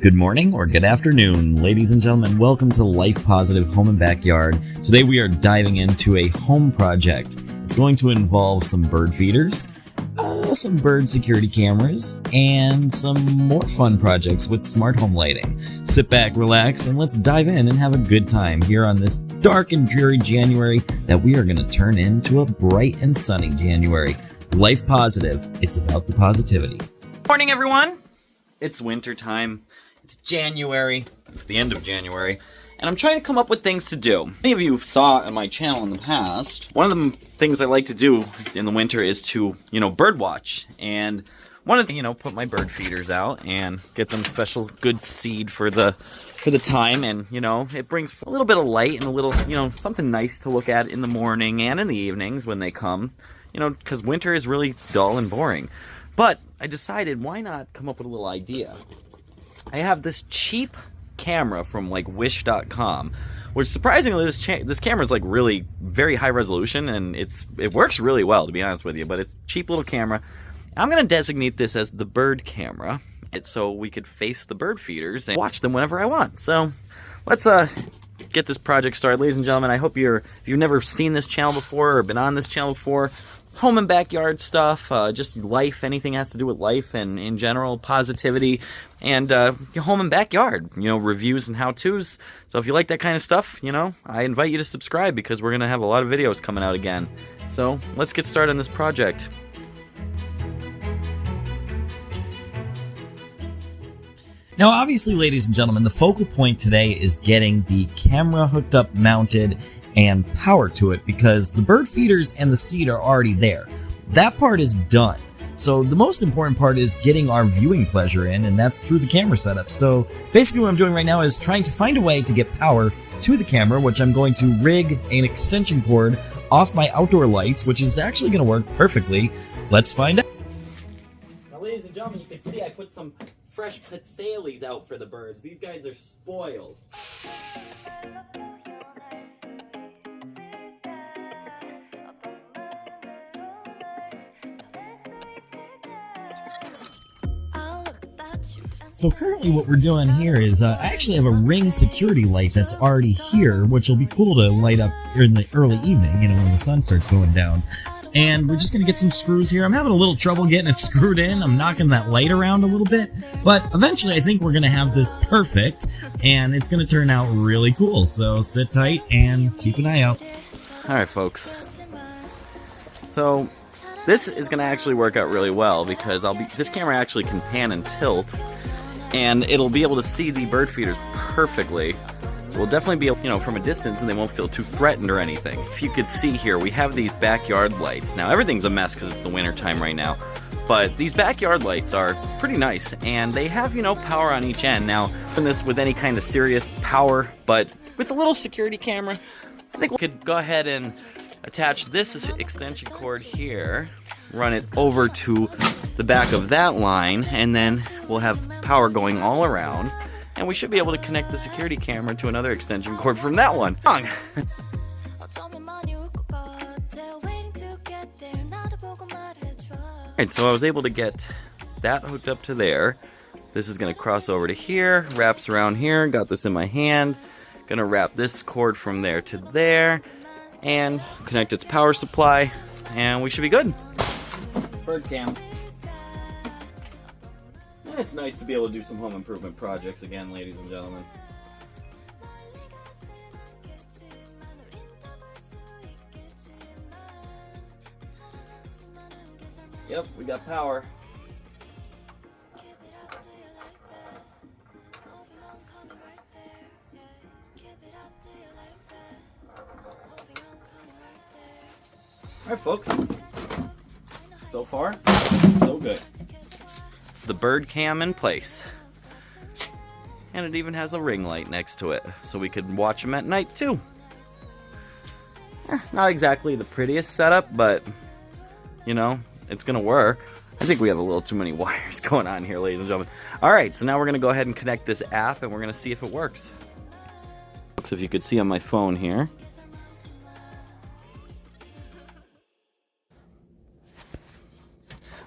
Good morning or good afternoon, ladies and gentlemen. Welcome to Life Positive Home and Backyard. Today we are diving into a home project. It's going to involve some bird feeders, some bird security cameras, and some more fun projects with smart home lighting. Sit back, relax, and let's dive in and have a good time here on this dark and dreary January that we are going to turn into a bright and sunny January. Life Positive. It's about the positivity. Morning, everyone. It's winter time. It's January. It's the end of January. And I'm trying to come up with things to do. Many of you saw on my channel in the past, one of the things I like to do in the winter is to, bird watch. And one of the, put my bird feeders out and get them special good seed for the time. And, it brings a little bit of light and a little, something nice to look at in the morning and in the evenings when they come. Because winter is really dull and boring. But I decided, why not come up with a little idea? I have this cheap camera from Wish.com, which surprisingly this camera is really very high resolution, and it works really well, to be honest with you. But it's a cheap little camera. I'm going to designate this as the bird camera, so we could face the bird feeders and watch them whenever I want. So let's get this project started, ladies and gentlemen. I hope if you've never seen this channel before or been on this channel before, it's home and backyard stuff, just life, anything has to do with life and in general, positivity, and home and backyard, reviews and how-tos. So if you like that kind of stuff, I invite you to subscribe because we're going to have a lot of videos coming out again. So let's get started on this project. Now, obviously, ladies and gentlemen, the focal point today is getting the camera hooked up, mounted, and power to it because the bird feeders and the seed are already there. That part is done. So the most important part is getting our viewing pleasure in, and that's through the camera setup. So basically what I'm doing right now is trying to find a way to get power to the camera, which I'm going to rig an extension cord off my outdoor lights, which is actually going to work perfectly. Let's find out. Now, ladies and gentlemen, you can see I put some fresh Petzales out for the birds. These guys are spoiled. So currently what we're doing here is I actually have a Ring security light that's already here, which will be cool to light up in the early evening, when the sun starts going down. And we're just going to get some screws here. I'm having a little trouble getting it screwed in. I'm knocking that light around a little bit. But eventually I think we're going to have this perfect, and it's going to turn out really cool. So sit tight and keep an eye out. All right, folks. So this is going to actually work out really well because this camera actually can pan and tilt, and it'll be able to see the bird feeders perfectly. So we'll definitely be able, from a distance, and they won't feel too threatened or anything. If you could see here, we have these backyard lights. Now, everything's a mess because it's the winter time right now, but these backyard lights are pretty nice, and they have, power on each end. Now, doing this with any kind of serious power, but with a little security camera, I think we could go ahead and attach this extension cord here, run it over to the back of that line, and then we'll have power going all around. And we should be able to connect the security camera to another extension cord from that one. Alright, so I was able to get that hooked up to there. This is going to cross over to here, wraps around here, got this in my hand. Gonna wrap this cord from there to there, and connect its power supply, and we should be good. Bird cam. It's nice to be able to do some home improvement projects again, ladies and gentlemen. Yep, we got power. Alright, folks. So far, so good. The bird cam in place, and it even has a ring light next to it so we could watch them at night too. Not exactly the prettiest setup, but it's gonna work. I think we have a little too many wires going on here, ladies and gentlemen. Alright, so now we're gonna go ahead and connect this app, and we're gonna see if it works. So if you could see on my phone here,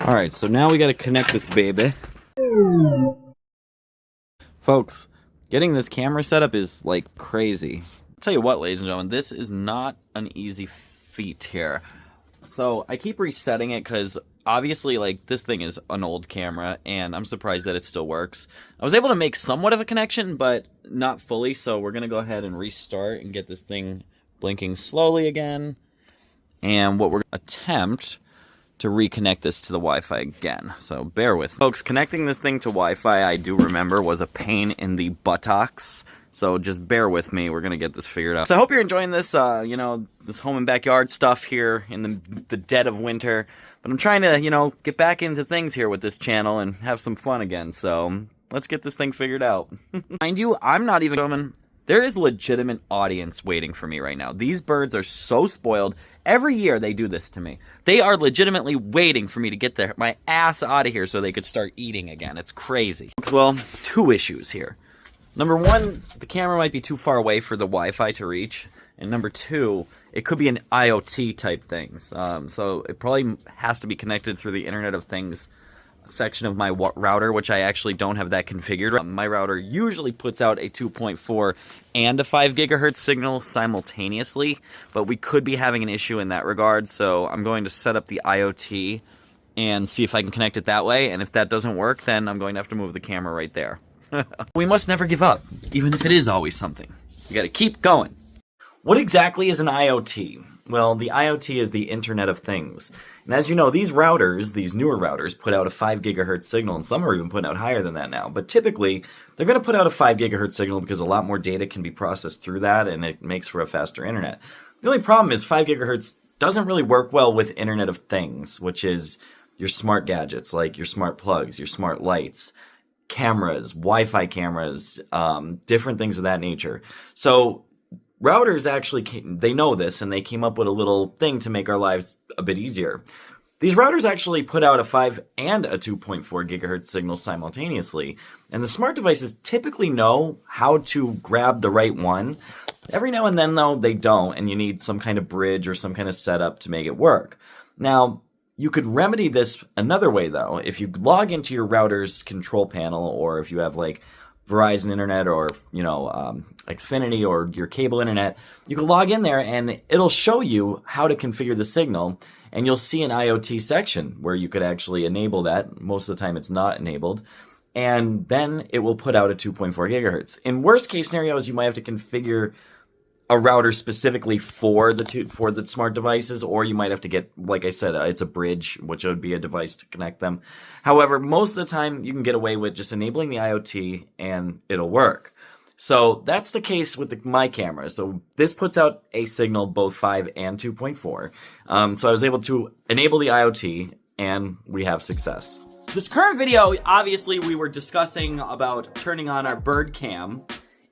Alright, so now we gotta connect this baby. Folks, getting this camera set up is like crazy. I'll tell you what, ladies and gentlemen, this is not an easy feat here. So I keep resetting it because obviously, like, this thing is an old camera, and I'm surprised that it still works. I was able to make somewhat of a connection, but not fully, so we're going to go ahead and restart and get this thing blinking slowly again. And what we're going to attempt to reconnect this to the Wi-Fi again. So bear with me. Folks, connecting this thing to Wi-Fi, I do remember, was a pain in the buttocks. So just bear with me. We're going to get this figured out. So I hope you're enjoying this, you know, this home and backyard stuff here in the dead of winter. But I'm trying to, you know, get back into things here with this channel and have some fun again. So let's get this thing figured out. Mind you, I'm not even... There is legitimate audience waiting for me right now. These birds are so spoiled. Every year they do this to me. They are legitimately waiting for me to get my ass out of here so they could start eating again. It's crazy. Well, two issues here. Number one, the camera might be too far away for the Wi-Fi to reach. And number two, it could be an IoT type things. So it probably has to be connected through the Internet of Things section of my router, which I actually don't have that configured. My router usually puts out a 2.4 and a 5 gigahertz signal simultaneously, but we could be having an issue in that regard, so I'm going to set up the IoT and see if I can connect it that way, and if that doesn't work, then I'm going to have to move the camera right there. We must never give up, even if it is always something. You gotta keep going. What exactly is an IoT? Well, the IoT is the Internet of Things. And as you know, these routers, these newer routers, put out a 5 gigahertz signal, and some are even putting out higher than that now. But typically, they're going to put out a 5 gigahertz signal because a lot more data can be processed through that, and it makes for a faster internet. The only problem is 5 gigahertz doesn't really work well with Internet of Things, which is your smart gadgets, like your smart plugs, your smart lights, cameras, Wi-Fi cameras, different things of that nature. So routers actually, they know this, and they came up with a little thing to make our lives a bit easier. These routers actually put out a 5 and a 2.4 gigahertz signal simultaneously, and the smart devices typically know how to grab the right one. Every now and then, though, they don't, and you need some kind of bridge or some kind of setup to make it work. Now, you could remedy this another way, though. If you log into your router's control panel, or if you have, like, Verizon Internet or, you know, Xfinity or your cable internet, you can log in there and it'll show you how to configure the signal, and you'll see an IoT section where you could actually enable that. Most of the time it's not enabled, and then it will put out a 2.4 gigahertz. In worst case scenarios, you might have to configure a router specifically for the smart devices, or you might have to get, like I said, it's a bridge, which would be a device to connect them. However, most of the time you can get away with just enabling the IoT and it'll work. So that's the case with my camera. So this puts out a signal, both 5 and 2.4. So I was able to enable the IoT, and we have success. This current video, obviously we were discussing about turning on our bird cam,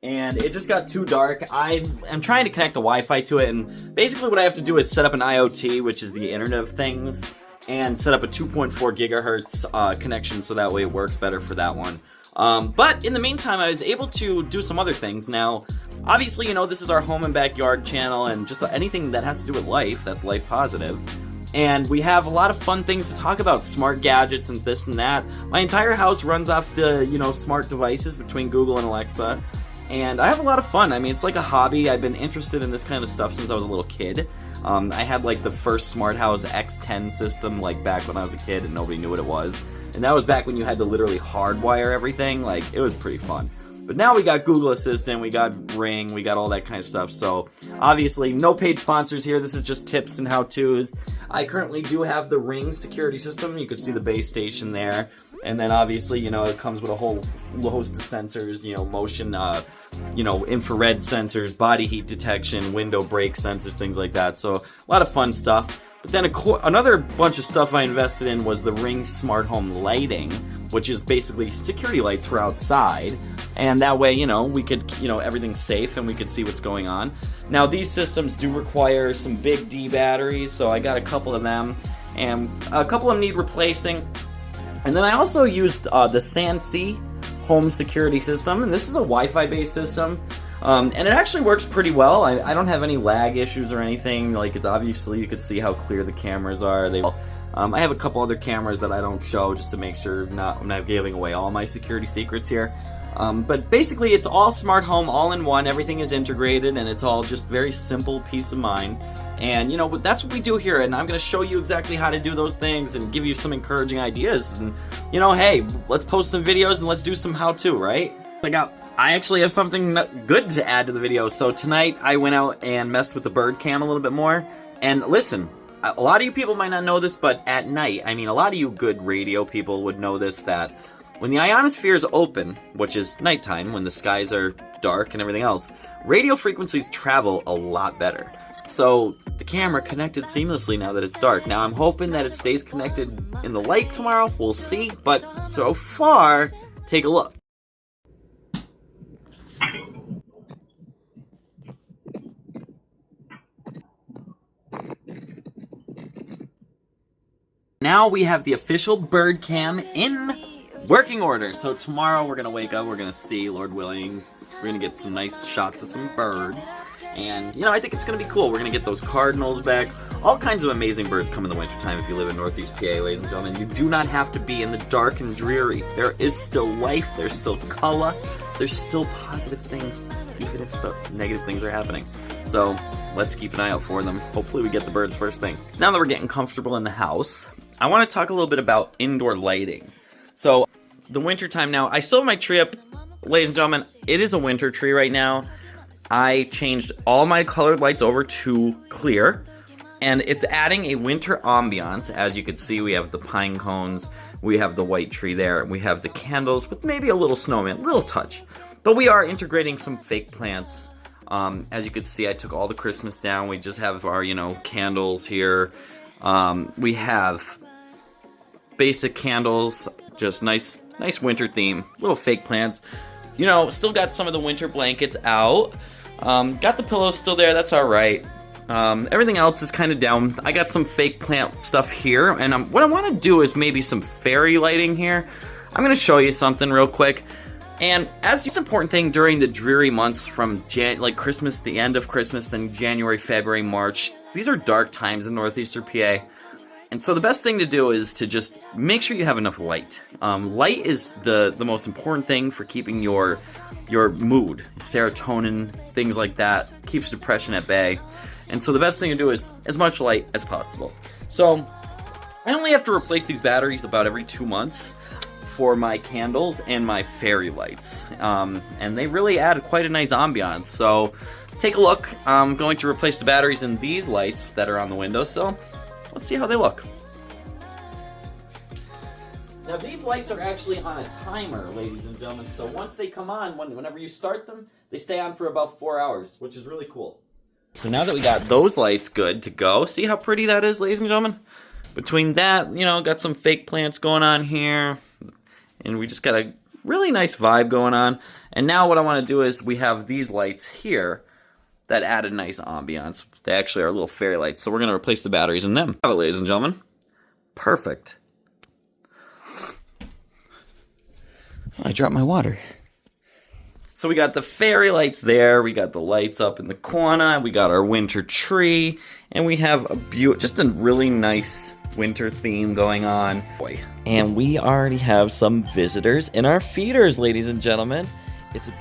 and it just got too dark. I am trying to connect the Wi-Fi to it, and basically what I have to do is set up an IoT, which is the Internet of Things, and set up a 2.4 gigahertz connection so that way it works better for that one. But in the meantime, I was able to do some other things. Now, obviously, you know, this is our home and backyard channel, and just anything that has to do with life, that's life positive. And we have a lot of fun things to talk about, smart gadgets and this and that. My entire house runs off the, you know, smart devices between Google and Alexa. And I have a lot of fun. I mean, it's like a hobby. I've been interested in this kind of stuff since I was a little kid. I had like the first Smart House X10 system like back when I was a kid and nobody knew what it was. And that was back when you had to literally hardwire everything. Like, it was pretty fun. But now we got Google Assistant, we got Ring, we got all that kind of stuff. So obviously no paid sponsors here. This is just tips and how-tos. I currently do have the Ring security system. You can see the base station there. And then obviously, you know, it comes with a whole host of sensors, you know, motion, you know, infrared sensors, body heat detection, window brake sensors, things like that. So a lot of fun stuff. But then another bunch of stuff I invested in was the Ring Smart Home Lighting, which is basically security lights for outside. And that way, you know, we could, you know, everything's safe and we could see what's going on. Now, these systems do require some big D batteries, so I got a couple of them. And a couple of them need replacing. And then I also used the Sansi home security system, and this is a Wi-Fi based system, and it actually works pretty well. I don't have any lag issues or anything. Like, it's obviously, you could see how clear the cameras are. I have a couple other cameras that I don't show just to make sure I'm not giving away all my security secrets here. But basically it's all smart home, all in one, everything is integrated, and it's all just very simple peace of mind. And you know, that's what we do here, and I'm going to show you exactly how to do those things and give you some encouraging ideas. And you know, hey, let's post some videos and let's do some how-to, right? I actually have something good to add to the video. So tonight I went out and messed with the bird cam a little bit more. And listen, a lot of you people might not know this, but at night, I mean, a lot of you good radio people would know this, that when the ionosphere is open, which is nighttime, when the skies are dark and everything else, radio frequencies travel a lot better. So the camera connected seamlessly now that it's dark. Now I'm hoping that it stays connected in the light tomorrow. We'll see. But so far, take a look. Now we have the official bird cam in working order. So tomorrow we're gonna wake up, we're gonna see, Lord willing, we're gonna get some nice shots of some birds. And, you know, I think it's gonna be cool. We're gonna get those cardinals back. All kinds of amazing birds come in the wintertime if you live in Northeast PA, ladies and gentlemen. You do not have to be in the dark and dreary. There is still life, there's still color, there's still positive things, even if the negative things are happening. So let's keep an eye out for them. Hopefully we get the birds first thing. Now that we're getting comfortable in the house, I want to talk a little bit about indoor lighting. So the winter time now, I still have my tree up, ladies and gentlemen. It is a winter tree right now. I changed all my colored lights over to clear, and it's adding a winter ambiance. As you can see, we have the pine cones, we have the white tree there, we have the candles with maybe a little snowman, little touch. But we are integrating some fake plants. As you can see, I took all the Christmas down. We just have our, you know, candles here. We have basic candles, just nice winter theme, little fake plants. You know, still got some of the winter blankets out. Got the pillows still there, that's alright. Everything else is kind of down. I got some fake plant stuff here, and what I want to do is maybe some fairy lighting here. I'm going to show you something real quick. And as the most important thing during the dreary months from like Christmas, the end of Christmas, then January, February, March, these are dark times in Northeastern PA. And so the best thing to do is to just make sure you have enough light. Light is the most important thing for keeping your mood, serotonin, things like that, keeps depression at bay. And so the best thing to do is as much light as possible. So I only have to replace these batteries about every 2 months for my candles and my fairy lights. And they really add quite a nice ambiance. So take a look. I'm going to replace the batteries in these lights that are on the window. So let's see how they look. Now these lights are actually on a timer, ladies and gentlemen, so once they come on, whenever you start them, they stay on for about 4 hours, which is really cool. So now that we got those lights good to go, see how pretty that is, ladies and gentlemen? Between that, you know, got some fake plants going on here, and we just got a really nice vibe going on. And now what I want to do is we have these lights here that add a nice ambiance. They actually are little fairy lights, so we're going to replace the batteries in them. Have it, ladies and gentlemen. Perfect. Oh, I dropped my water. So we got the fairy lights there, we got the lights up in the corner, we got our winter tree, and we have just a really nice winter theme going on. Boy. And we already have some visitors in our feeders, ladies and gentlemen.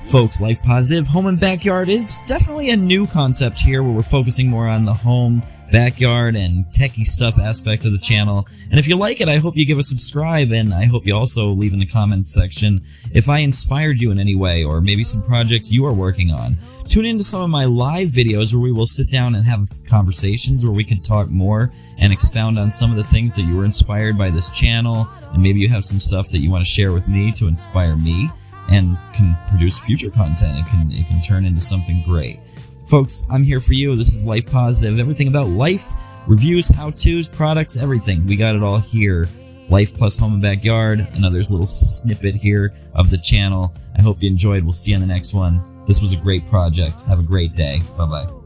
Folks, Life Positive Home and Backyard is definitely a new concept here where we're focusing more on the home, backyard, and techie stuff aspect of the channel. And if you like it, I hope you give a subscribe, and I hope you also leave in the comments section if I inspired you in any way, or maybe some projects you are working on. Tune into some of my live videos where we will sit down and have conversations where we can talk more and expound on some of the things that you were inspired by this channel, and maybe you have some stuff that you want to share with me to inspire me, and can produce future content. It can turn into something great. Folks, I'm here for you. This is Life Positive. Everything about life, reviews, how-tos, products, everything. We got it all here. Life plus Home and Backyard. Another little snippet here of the channel. I hope you enjoyed. We'll see you on the next one. This was a great project. Have a great day. Bye-bye.